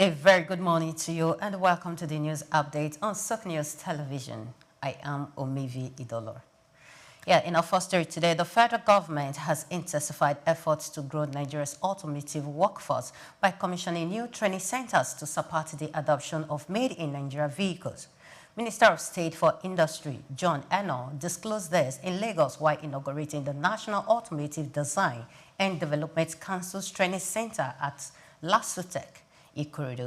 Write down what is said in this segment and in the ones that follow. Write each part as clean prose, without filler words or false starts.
A very good morning to you and welcome to the news update on Souqnews Television. I am Omivi Idolo. In our first story today, the federal government has intensified efforts to grow Nigeria's automotive workforce by commissioning new training centers to support the adoption of made-in-Nigeria vehicles. Minister of State for Industry, John Eno, disclosed this in Lagos while inaugurating the National Automotive Design and Development Council's training center at ASUU.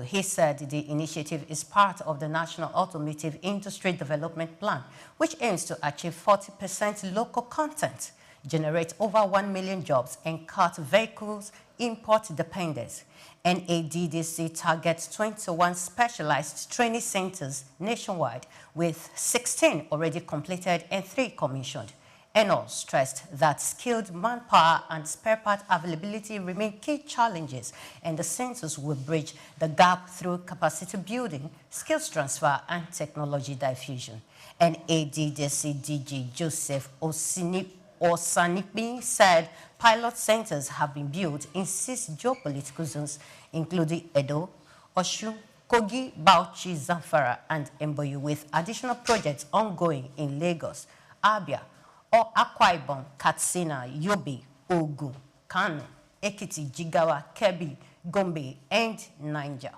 He said the initiative is part of the National Automotive Industry Development Plan, which aims to achieve 40% local content, generate over 1 million jobs, and cut vehicles import dependence. NADDC targets 21 specialized training centers nationwide, with 16 already completed and 3 commissioned. Eno stressed that skilled manpower and spare part availability remain key challenges, and the centers will bridge the gap through capacity building, skills transfer, and technology diffusion. NADDC DG Joseph Osanipi said pilot centers have been built in 6 geopolitical zones, including Edo, Osun, Kogi, Bauchi, Zamfara, and Mboyo, with additional projects ongoing in Lagos, Abia, Akwa Ibom, Katsina, Yobe, Ogun, Kano, Ekiti, Jigawa, Kebbi, Gombe, and Niger.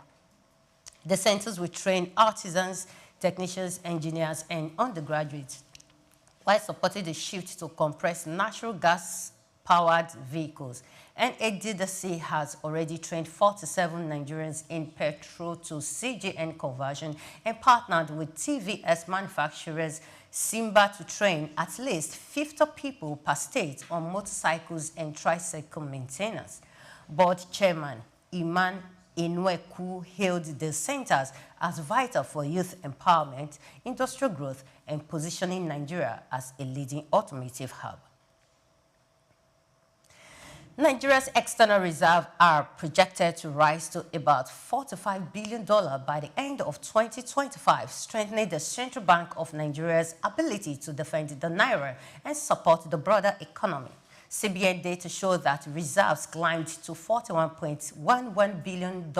The centers will train artisans, technicians, engineers, and undergraduates while supporting the shift to compressed natural gas-powered vehicles. NADDC has already trained 47 Nigerians in petrol to CGN conversion and partnered with TVS manufacturers Simba to train at least 50 people per state on motorcycles and tricycle maintenance. Board Chairman Iman Inweku hailed the centers as vital for youth empowerment, industrial growth, and positioning Nigeria as a leading automotive hub. Nigeria's external reserves are projected to rise to about $45 billion by the end of 2025, strengthening the Central Bank of Nigeria's ability to defend the naira and support the broader economy. CBN data show that reserves climbed to $41.11 billion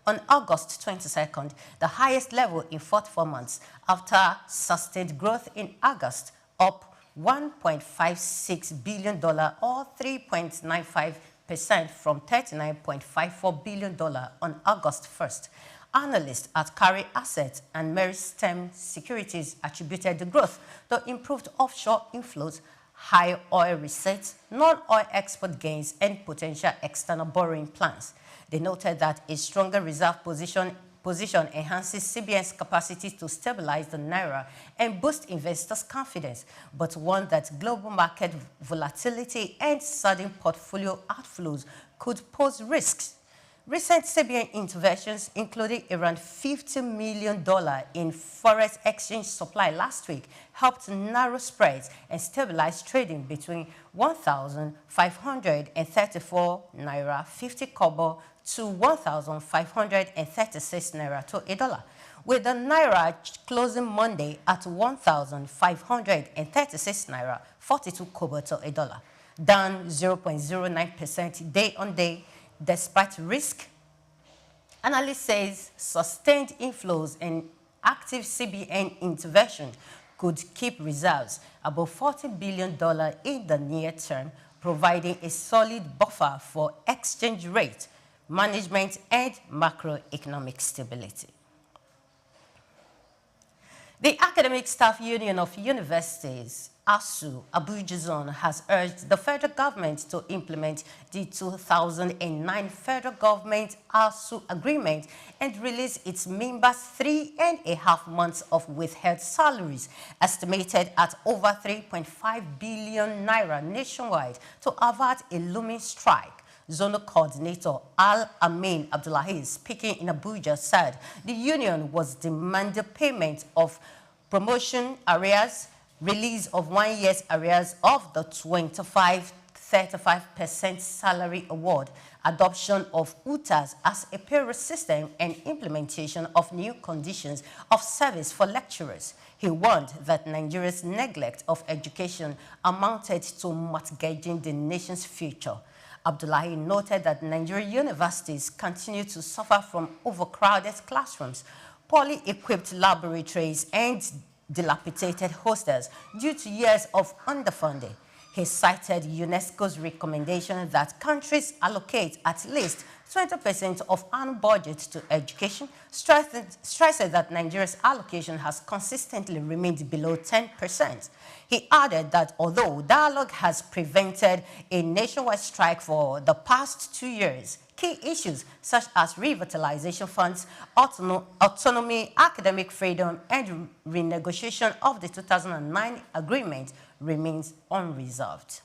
on August 22nd, the highest level in 44 months, after sustained growth in August, up $1.56 billion or 3.95% from $39.54 billion on August 1st. Analysts at Carry Assets and Meristem Securities attributed the growth to improved offshore inflows, high oil receipts, non-oil export gains, and potential external borrowing plans. They noted that a stronger reserve position enhances CBN's capacity to stabilize the naira and boost investors' confidence, but warned that global market volatility and sudden portfolio outflows could pose risks. Recent CBN interventions, including around $50 million in forex exchange supply last week, helped narrow spreads and stabilize trading between 1,534 naira 50 kobo to 1,536 naira to a dollar, with the naira closing Monday at 1,536 naira 42 kobo to a dollar, down 0.09% day on day. Despite risk, analyst says sustained inflows and active CBN intervention could keep reserves above $40 billion in the near term, providing a solid buffer for exchange rate management and macroeconomic stability. The Academic Staff Union of Universities, ASUU Abuja Zone, has urged the federal government to implement the 2009 federal government ASUU agreement and release its members 3.5 months of withheld salaries, estimated at over 3.5 billion naira nationwide, to avert a looming strike. Zonal Coordinator Al-Amin Abdullahi, speaking in Abuja, said the union was demanding payment of promotion arrears, release of 1 year's arrears of the 35% salary award, adoption of UTAS as a payroll system, and implementation of new conditions of service for lecturers. He warned that Nigeria's neglect of education amounted to mortgaging the nation's future. Abdullahi noted that Nigerian universities continue to suffer from overcrowded classrooms, poorly equipped laboratories, and dilapidated hostels due to years of underfunding. He cited UNESCO's recommendation that countries allocate at least 20% of annual budget to education, stressing that Nigeria's allocation has consistently remained below 10%. He added that although dialogue has prevented a nationwide strike for the past 2 years, key issues such as revitalization funds, autonomy, academic freedom, and renegotiation of the 2009 agreement remains unresolved.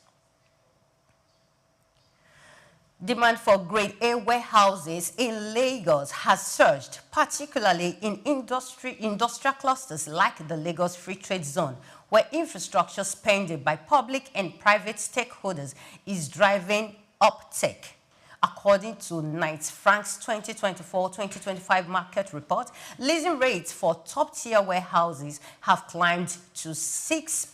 Demand for Grade A warehouses in Lagos has surged, particularly in industrial clusters like the Lagos Free Trade Zone, where infrastructure spending by public and private stakeholders is driving uptake. According to Knight Frank's 2024-2025 market report, leasing rates for top-tier warehouses have climbed to $6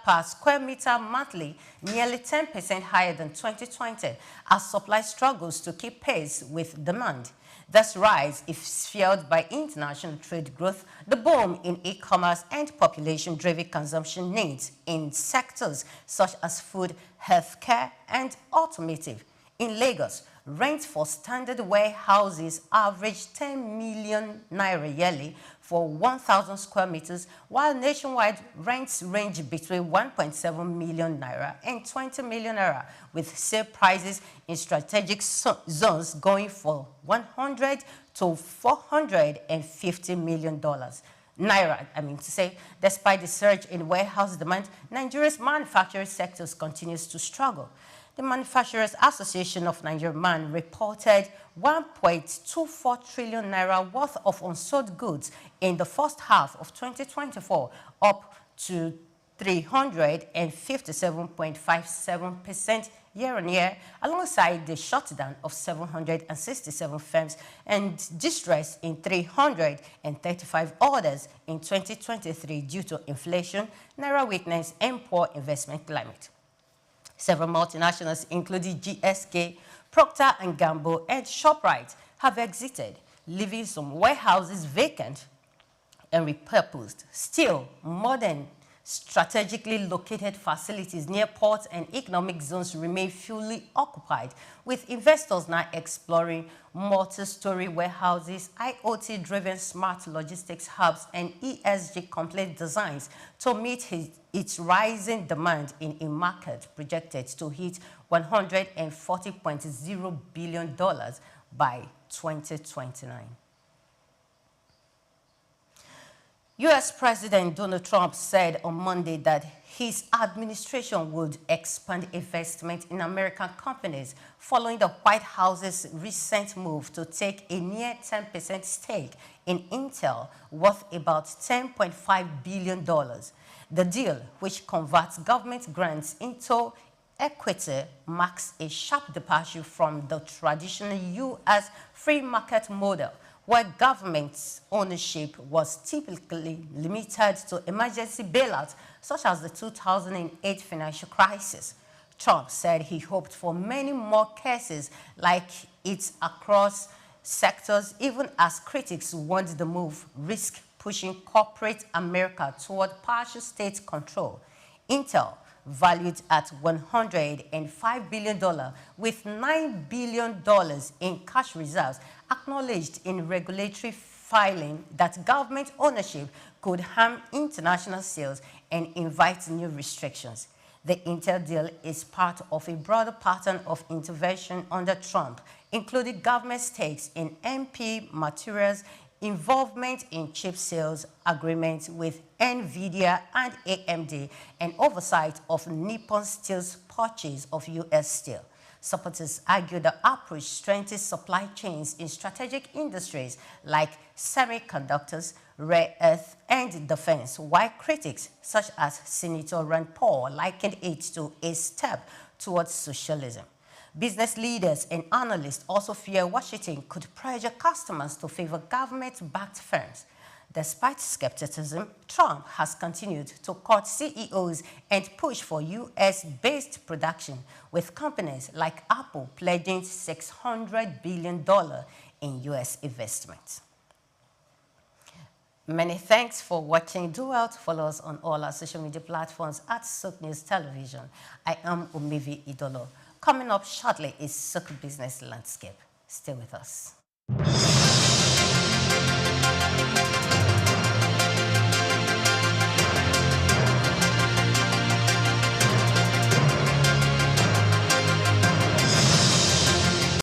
per square meter monthly, nearly 10% higher than 2020, as supply struggles to keep pace with demand. This rise is fueled by international trade growth, the boom in e-commerce, and population-driven consumption needs in sectors such as food, healthcare, and automotive. In Lagos, rent for standard warehouses average 10 million naira yearly for 1,000 square meters, while nationwide rents range between 1.7 million naira and 20 million naira, with sale prices in strategic zones going for 100 to 450 million dollars. Despite the surge in warehouse demand, Nigeria's manufacturing sectors continues to struggle. The Manufacturers Association of Nigeria (MAN) reported 1.24 trillion naira worth of unsold goods in the first half of 2024, up to 357.57% year-on-year, alongside the shutdown of 767 firms and distress in 335 orders in 2023 due to inflation, naira weakness, and poor investment climate. Several multinationals, including GSK, Procter & Gamble, and ShopRite, have exited, leaving some warehouses vacant and repurposed. Still, modern, strategically located facilities near ports and economic zones remain fully occupied, with investors now exploring multi-story warehouses, IoT-driven smart logistics hubs, and ESG-compliant designs to meet its rising demand in a market projected to hit $140.0 billion by 2029. U.S. President Donald Trump said on Monday that his administration would expand investment in American companies following the White House's recent move to take a near 10% stake in Intel, worth about $10.5 billion. The deal, which converts government grants into equity, marks a sharp departure from the traditional U.S. free market model, where government ownership was typically limited to emergency bailouts, such as the 2008 financial crisis. Trump said he hoped for many more cases like it across sectors, even as critics warned the move risked pushing corporate America toward partial state control. Intel, valued at $105 billion, with $9 billion in cash reserves, acknowledged in regulatory filing that government ownership could harm international sales and invite new restrictions. The Intel deal is part of a broader pattern of intervention under Trump, including government stakes in MP materials, involvement in chip sales agreements with NVIDIA and AMD, and oversight of Nippon Steel's purchase of U.S. Steel. Supporters argue the approach strengthens supply chains in strategic industries like semiconductors, rare earth, and defense, while critics such as Senator Rand Paul likened it to a step towards socialism. Business leaders and analysts also fear Washington could pressure customers to favor government-backed firms. Despite skepticism, Trump has continued to cut CEOs and push for U.S.-based production, with companies like Apple pledging $600 billion in U.S. investment. Many thanks for watching. Do well to follow us on all our social media platforms at Souqnews Television. I am Umevi Idolo. Coming up shortly is Souq Business Landscape. Stay with us.